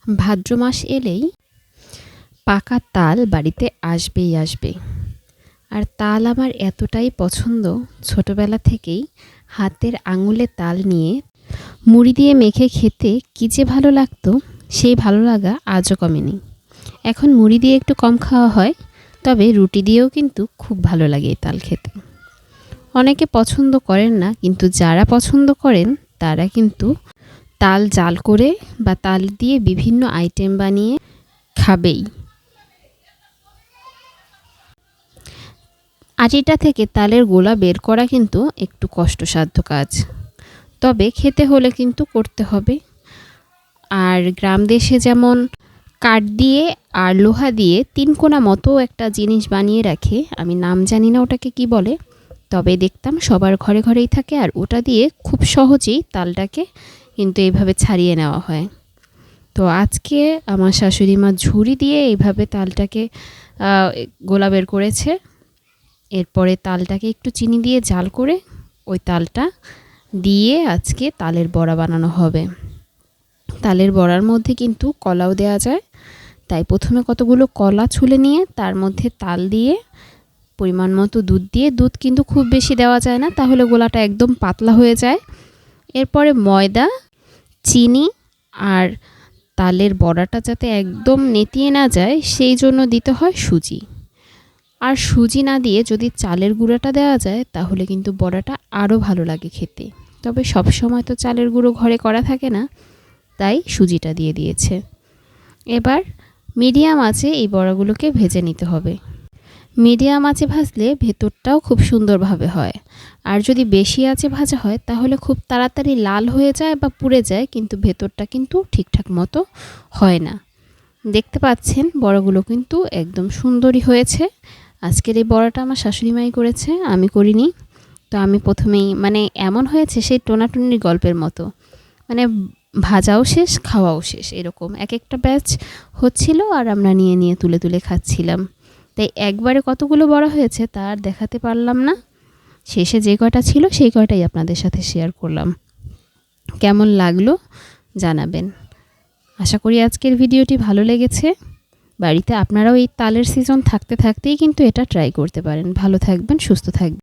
ভাদ্র মাস এলেই পাকা তাল বাড়িতে আসবেই আসবে। আর তাল আমার এতটাই পছন্দ, ছোটবেলা থেকেই হাতের আঙুলে তাল নিয়ে মুড়ি দিয়ে মেখে খেতে কী যে ভালো লাগতো, সেই ভালো লাগা আজও কমেনি। এখন মুড়ি দিয়ে একটু কম খাওয়া হয়, তবে রুটি দিয়েও কিন্তু খুব ভালো লাগে এই তাল খেতে। অনেকে পছন্দ করেন না, কিন্তু যারা পছন্দ করেন তারা কিন্তু তাল জাল করে বা তাল দিয়ে বিভিন্ন আইটেম বানিয়ে খাবেই। আটিটা থেকে তালের গোলা বের করা কিন্তু একটু কষ্টসাধ্য কাজ, তবে খেতে হলে কিন্তু করতে হবে। আর গ্রাম দেশে যেমন কাঠ দিয়ে আর লোহা দিয়ে তিনকোনা মতো একটা জিনিস বানিয়ে রাখে, আমি নাম জানি না ওটাকে কি বলে, তবে দেখতাম সবার ঘরে ঘরেই থাকে। আর ওটা দিয়ে খুব সহজেই তালটাকে কিন্তু এইভাবে ছাড়িয়ে নেওয়া হয়। তো আজকে আমার শাশুড়ি মা ঝুড়ি দিয়ে এইভাবে তালটাকে গোলা বের করেছে। এরপরে তালটাকে একটু চিনি দিয়ে জাল করে ওই তালটা দিয়ে আজকে তালের বড়া বানানো হবে। তালের বড়ার মধ্যে কিন্তু কলাও দেওয়া যায়, তাই প্রথমে কতগুলো কলা ছুলে নিয়ে তার মধ্যে তাল দিয়ে পরিমাণ মতো দুধ দিয়ে, দুধ কিন্তু খুব বেশি দেওয়া যায় না, তাহলে গোলাটা একদম পাতলা হয়ে যায়। এরপরে ময়দা, চিনি আর তালের বড়াটা যাতে একদম নেতিয়ে না যায় সেই জন্য দিতে হয় সুজি। আর সুজি না দিয়ে যদি চালের গুঁড়োটা দেওয়া যায় তাহলে কিন্তু বড়াটা আরও ভালো লাগে খেতে। তবে সব সময় তো চালের গুঁড়ো ঘরে করা থাকে না, তাই সুজিটা দিয়ে দিয়েছে। এবার মিডিয়াম আঁচে এই বড়াগুলোকে ভেজে নিতে হবে। মিডিয়াম আঁচে ভাজলে ভেতরটাও খুব সুন্দরভাবে হয়, আর যদি বেশি আঁচে ভাজা হয় তাহলে খুব তাড়াতাড়ি লাল হয়ে যায় বা পুড়ে যায়, কিন্তু ভেতরটা কিন্তু ঠিকঠাক মতো হয় না। দেখতে পাচ্ছেন বড়াগুলো কিন্তু একদম সুন্দরই হয়েছে। আজকের এই বড়াটা আমার শাশুড়ি মাই করেছে, আমি করিনি। তো আমি প্রথমেই এমন হয়েছে সেই টোনাটুনির গল্পের মতো, ভাজাও শেষ খাওয়াও শেষ, এরকম এক একটা ব্যাচ হচ্ছিল আর আমরা নিয়ে নিয়ে তুলে তুলে খাচ্ছিলাম। তাই একবারে কতগুলো বড়া হয়েছে তা আর দেখাতে পারলাম না, শেষে যে কয়টা ছিল সেই কয়টাই আপনাদের সাথে শেয়ার করলাম। কেমন লাগলো জানাবেন। আশা করি আজকের ভিডিওটি ভালো লেগেছে। বাড়িতে আপনারাও এই তালের সিজন থাকতে থাকতেই কিন্তু এটা ট্রাই করতে পারেন। ভালো থাকবেন, সুস্থ থাকবেন।